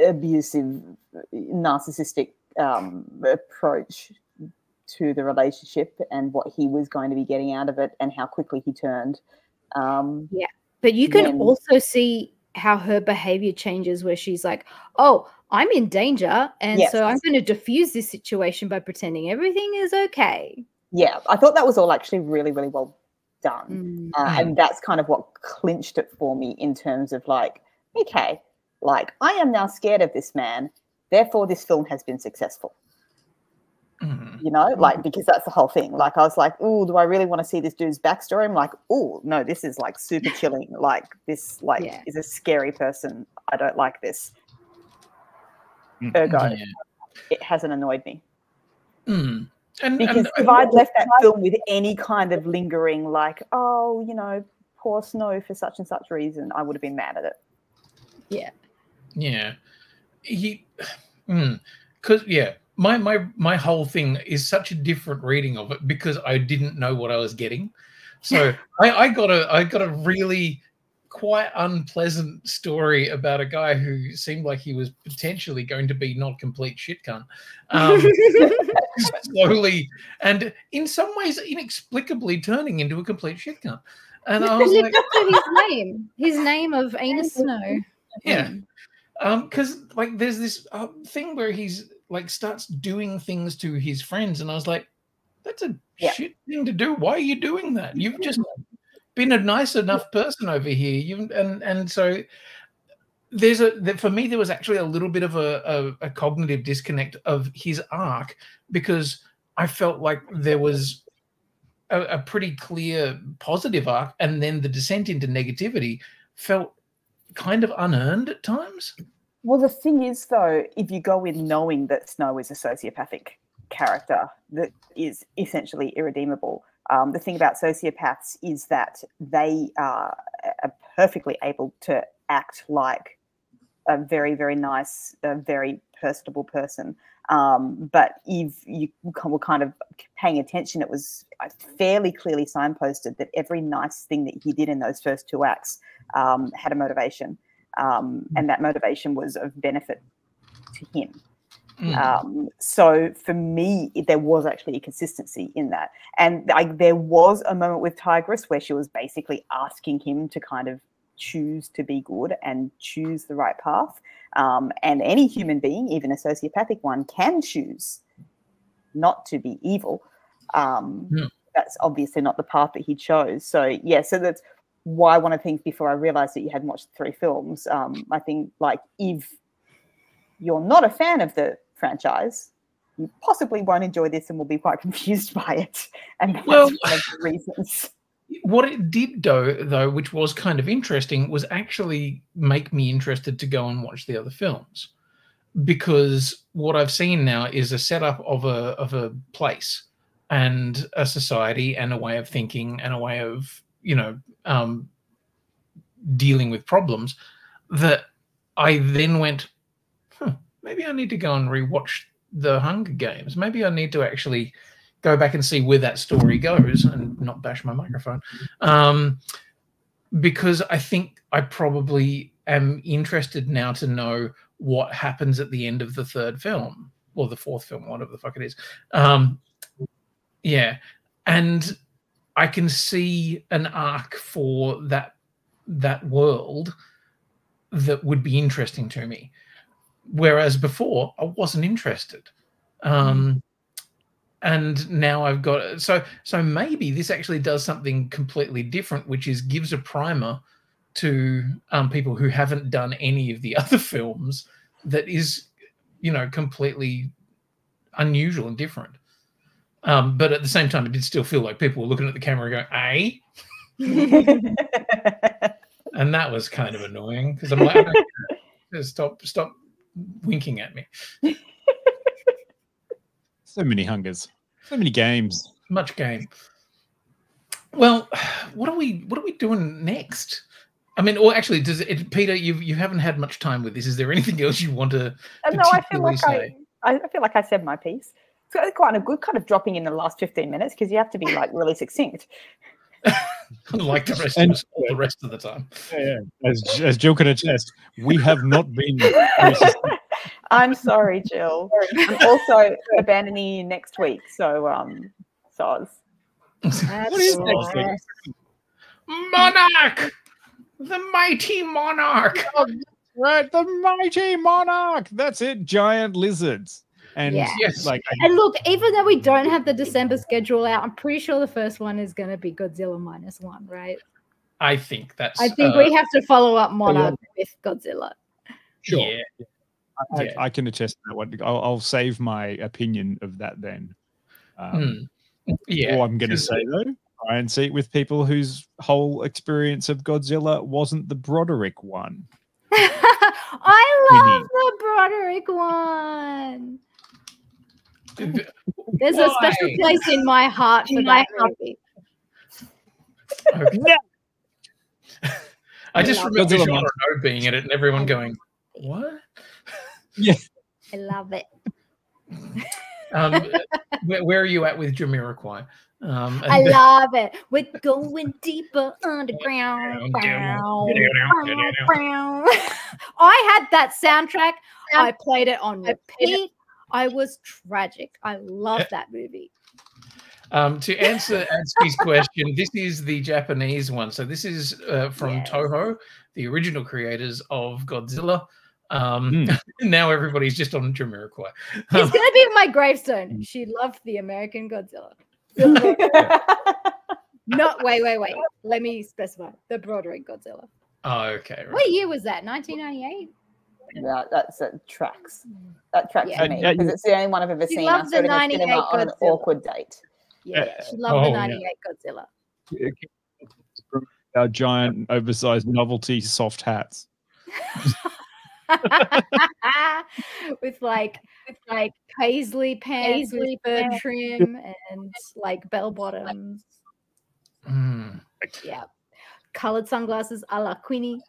abusive, narcissistic approach to the relationship and what he was going to be getting out of it and how quickly he turned. Yeah, but you can also see how her behavior changes where she's like, oh, I'm in danger, and so I'm going to diffuse this situation by pretending everything is okay. Yeah, I thought that was all actually really, really well done. And that's kind of what clinched it for me in terms of like, okay, like I am now scared of this man, therefore this film has been successful. You know, like, because that's the whole thing. Like, I was like, oh, do I really want to see this dude's backstory? I'm like, oh, no, this is like super chilling. Like, this is a scary person. I don't like this. Ergo, it hasn't annoyed me. Because if I'd left that film with any kind of lingering, like, oh, you know, poor Snow for such and such reason, I would have been mad at it. Yeah. Yeah. Because, my whole thing is such a different reading of it because I didn't know what I was getting. So I got a really quite unpleasant story about a guy who seemed like he was potentially going to be not complete shit cunt. Slowly and in some ways inexplicably turning into a complete shit cunt. And I was like, his name of Anus Snow. Yeah. Because like there's this thing where he's like starts doing things to his friends, and I was like, that's a shit thing to do. Why are you doing that? You've just been a nice enough person over here. And so for me there was actually a little bit of a cognitive disconnect of his arc, because I felt like there was a pretty clear positive arc, and then the descent into negativity felt kind of unearned at times. Well, the thing is, though, if you go in knowing that Snow is a sociopathic character that is essentially irredeemable, the thing about sociopaths is that they are perfectly able to act like a very, very nice, very personable person. But if you were kind of paying attention, it was fairly clearly signposted that every nice thing that he did in those first two acts had a motivation. And that motivation was of benefit to him. So for me, there was actually a consistency in that. And there was a moment with Tigris where she was basically asking him to kind of choose to be good and choose the right path. And any human being, even a sociopathic one, can choose not to be evil. That's obviously not the path that he chose. So, so that's why one of the things, before I realized that you hadn't watched the 3 films, I think, like, if you're not a fan of the franchise, you possibly won't enjoy this and will be quite confused by it. And that's one of the reasons. What it did, though, which was kind of interesting, was actually make me interested to go and watch the other films, because what I've seen now is a setup of a place and a society and a way of thinking and a way of, dealing with problems, that I then went, maybe I need to go and rewatch the Hunger Games. Maybe I need to actually go back and see where that story goes and not bash my microphone. Because I think I probably am interested now to know what happens at the end of the 3rd film, or the 4th film, whatever the fuck it is. And I can see an arc for that world that would be interesting to me, whereas before I wasn't interested. And now I've got so maybe this actually does something completely different, which is gives a primer to people who haven't done any of the other films that is, completely unusual and different. But at the same time, it did still feel like people were looking at the camera going, "Eh?" And that was kind of annoying, because I'm like, stop winking at me. So many hungers, so many games, much game. Well, what are we doing next? I mean, or actually, Peter? You haven't had much time with this. Is there anything else you want to? No, I feel like I feel like I said my piece. It's quite a good kind of dropping in the last 15 minutes, because you have to be like really succinct. Like the rest of us, all the rest of the time. As Jill can attest, we have not been. I'm sorry, Jill. I'm also abandoning you next week. So, Soz. What is next week? Monarch! The mighty monarch! Oh, right, the mighty monarch! That's it, giant lizards. And yes, and look, even though we don't have the December schedule out, I'm pretty sure the first one is going to be Godzilla -1, right? I think that's. I think we have to follow up Monarch with Godzilla. Sure. Yeah. I can attest to that one. I'll save my opinion of that then. Yeah. All I'm going to say though, try and see it with people whose whole experience of Godzilla wasn't the Broderick one. I love the Broderick one. There's a special place in my heart for that movie. Okay. I just remember John Sno being in it and everyone going, "What?" Yeah, I love it. Where are you at with Jamiroquai? I love it. We're going deeper underground. I had that soundtrack. I played it on repeat. I was tragic. I love that movie. To answer Atsuki's question, this is the Japanese one. So this is from Toho, the original creators of Godzilla. Now everybody's just on Jamiroquai. It's going to be on my gravestone. She loved the American Godzilla. Not wait. Let me specify the Broderick Godzilla. Oh, okay. Right. What year was that? 1998. Yeah, that's tracks. That tracks for me because it's the only one I've ever seen. I saw it in the cinema on an awkward date. Yeah, she loved the 98 Godzilla. Our giant, oversized novelty soft hats. with like paisley pants with fur trim and like bell bottoms. Yeah, colored sunglasses a la Queenie.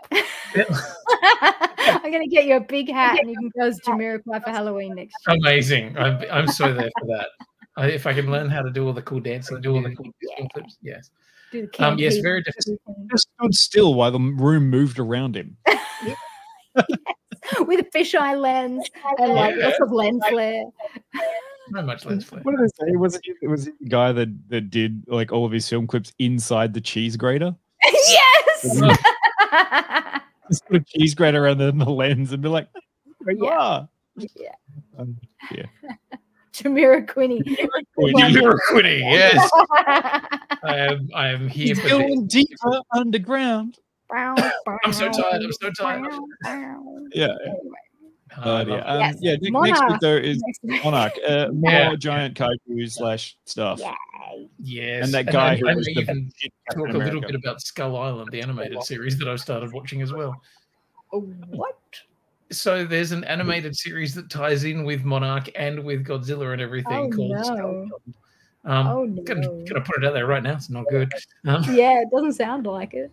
I'm gonna get you a big hat and you can go as Jamiroquai for Halloween next year. Amazing! I'm so there for that. If I can learn how to do all the cool dancing, do all the cool clips, yes. Yes, very difficult. Just stood still while the room moved around him. Yes, with a fisheye lens and like lots of lens flare. Not much lens flare. What did I say? Was it the guy that did like all of his film clips inside the cheese grater? Yes. Just put a cheese grater around the lens and be like, "There you are." Yeah. Jamiroquai, yes. I am here for going deeper underground. I'm so tired. Yeah. Next week though is Monarch. More giant kaiju / stuff. Yes. And that guy who was even talk a little bit about Skull Island, the animated series that I started watching as well. What? So there's an animated series that ties in with Monarch and with Godzilla and everything called Skull Island. Gonna put it out there right now. It's not good. Yeah, it doesn't sound like it.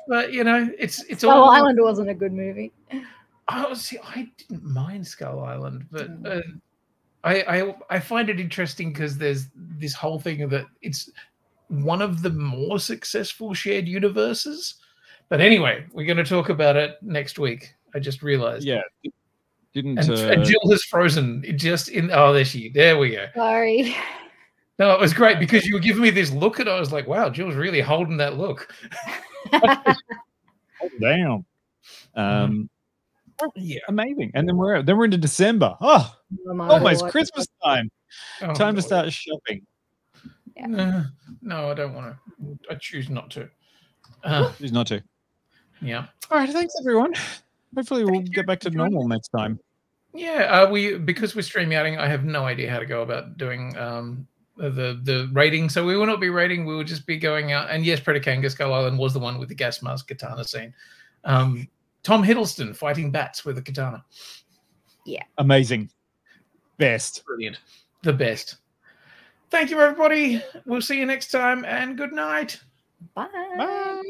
But you know, it's Skull Island wasn't a good movie. Oh, see, I didn't mind Skull Island, but I find it interesting because there's this whole thing that it's one of the more successful shared universes. But anyway, we're going to talk about it next week. I just realized. Yeah. And Jill has frozen just in. Oh, there we go. Sorry. No, it was great because you were giving me this look, and I was like, "Wow, Jill's really holding that look." Damn. Yeah, amazing. And then we're into December. Oh almost Christmas time. Time to start shopping. Yeah. No, I don't want to. I choose not to. Choose not to. Yeah. All right. Thanks, everyone. Hopefully, we'll get back to normal next time. Yeah. Because we're StreamYarding, I have no idea how to go about doing the rating. So we will not be rating. We will just be going out. And yes, Predacanga Skull Island was the one with the gas mask katana scene. Tom Hiddleston fighting bats with a katana. Yeah. Amazing. Best. Brilliant. The best. Thank you, everybody. We'll see you next time, and good night. Bye. Bye.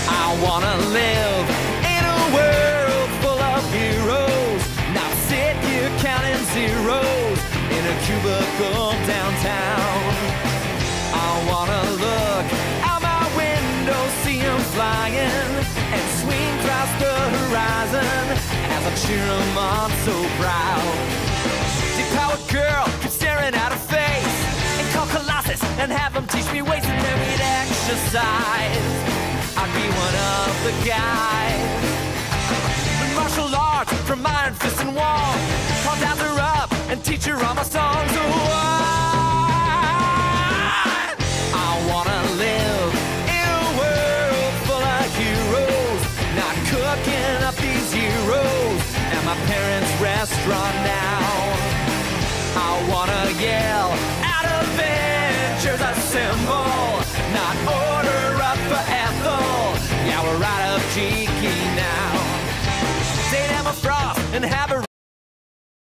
I wanna live in a world full of heroes, not sit here counting zeros in a a cubicle downtown. I wanna look out my window, see him flying, and swing across the horizon as I cheer him on so proud. Deep-powered girl keeps staring at her face, and call Colossus and have him teach me ways, and then we'd exercise. I'd be one of the guys. Martial arts from iron fist and wall, I'll dab her up and teach her all my songs. Oh, I wanna live in a world full of heroes, not cooking up these heroes at my parents' restaurant now. I wanna yell out Avengers assemble, not order up for Ethel. Yeah, we're right up cheeky now. Say Emma Frost and have her